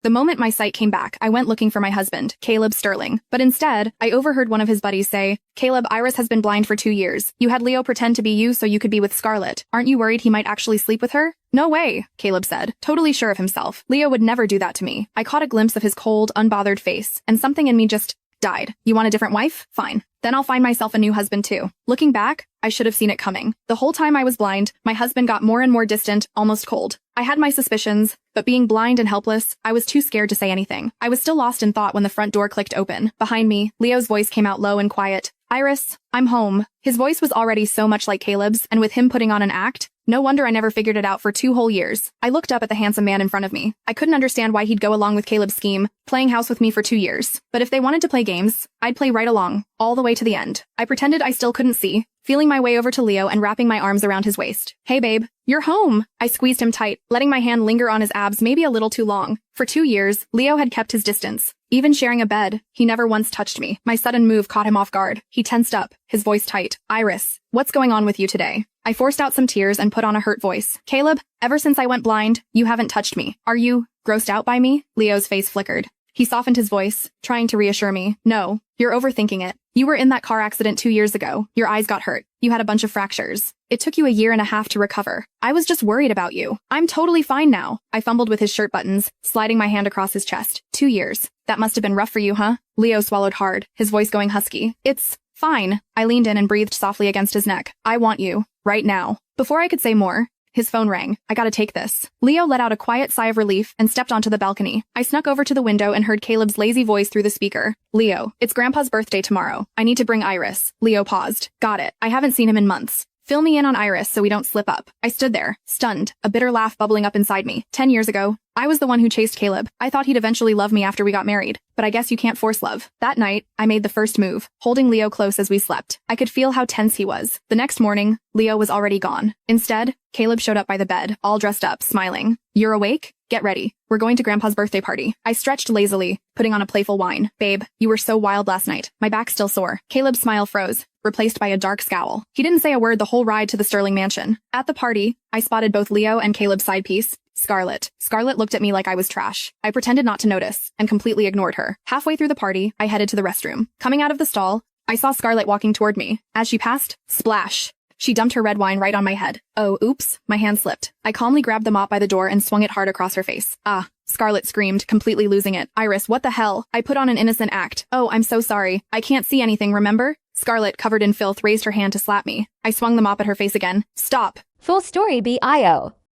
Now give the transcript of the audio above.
The moment my sight came back, I went looking for my husband, Caleb Sterling. But instead, I overheard one of his buddies say, "Caleb, Iris has been blind for 2 years. You had Leo pretend to be you so you could be with Scarlett. Aren't you worried he might actually sleep with her?" "No way," Caleb said, totally sure of himself. Leo would never do that to me. I caught a glimpse of his cold, unbothered face, and something in me just died. "You want a different wife? Fine. Then I'll find myself a new husband too." Looking back, I should have seen it coming. The whole time I was blind, my husband got more and more distant, almost cold. I had my suspicions, but being blind and helpless, I was too scared to say anything. I was still lost in thought when the front door clicked open. Behind me, Leo's voice came out low and quiet. "Iris, I'm home." His voice was already so much like Caleb's, and with him putting on an act, no wonder I never figured it out for 2 whole years. I looked up at the handsome man in front of me. I couldn't understand why he'd go along with Caleb's scheme, playing house with me for 2 years. But if they wanted to play games, I'd play right along, all the way to the end. I pretended I still couldn't see, feeling my way over to Leo and wrapping my arms around his waist. "Hey babe, you're home." I squeezed him tight, letting my hand linger on his abs maybe a little too long. For 2 years, Leo had kept his distance. Even sharing a bed, he never once touched me. My sudden move caught him off guard. He tensed up, his voice tight. "Iris, what's going on with you today?" I forced out some tears and put on a hurt voice. "Caleb, ever since I went blind, you haven't touched me. Are you grossed out by me?" Leo's face flickered. He softened his voice, trying to reassure me. "No, you're overthinking it. You were in that car accident 2 years ago. Your eyes got hurt. You had a bunch of fractures. It took you 1.5 years to recover. I was just worried about you. I'm totally fine now." I fumbled with his shirt buttons, sliding my hand across his chest. 2 years. That must have been rough for you, huh? Leo swallowed hard, his voice going husky. "It's fine." I leaned in and breathed softly against his neck. "I want you. Right now." Before I could say more, his phone rang. "I gotta take this." Leo let out a quiet sigh of relief and stepped onto the balcony. I snuck over to the window and heard Caleb's lazy voice through the speaker. "Leo, it's Grandpa's birthday tomorrow. I need to bring Iris." Leo paused. "Got it. I haven't seen him in months. Fill me in on Iris so we don't slip up." I stood there, stunned, a bitter laugh bubbling up inside me. 10 years ago, I was the one who chased Caleb. I thought he'd eventually love me after we got married, but I guess you can't force love. That night, I made the first move, holding Leo close as we slept. I could feel how tense he was. The next morning, Leo was already gone. Instead, Caleb showed up by the bed, all dressed up, smiling. "You're awake? Get ready. We're going to Grandpa's birthday party." I stretched lazily, putting on a playful whine. "Babe, you were so wild last night. My back's still sore." Caleb's smile froze, replaced by a dark scowl. He didn't say a word the whole ride to the Sterling mansion. At the party, I spotted both Leo and Caleb's side piece, Scarlett. Scarlett looked at me like I was trash. I pretended not to notice, and completely ignored her. Halfway through the party, I headed to the restroom. Coming out of the stall, I saw Scarlett walking toward me. As she passed, splash! She dumped her red wine right on my head. "Oh, oops," my hand slipped. I calmly grabbed the mop by the door and swung it hard across her face. "Ah," Scarlett screamed, completely losing it. "Iris, what the hell?" I put on an innocent act. "Oh, I'm so sorry. I can't see anything, remember?" Scarlett, covered in filth, raised her hand to slap me. I swung the mop at her face again. "Stop." Full story BIO.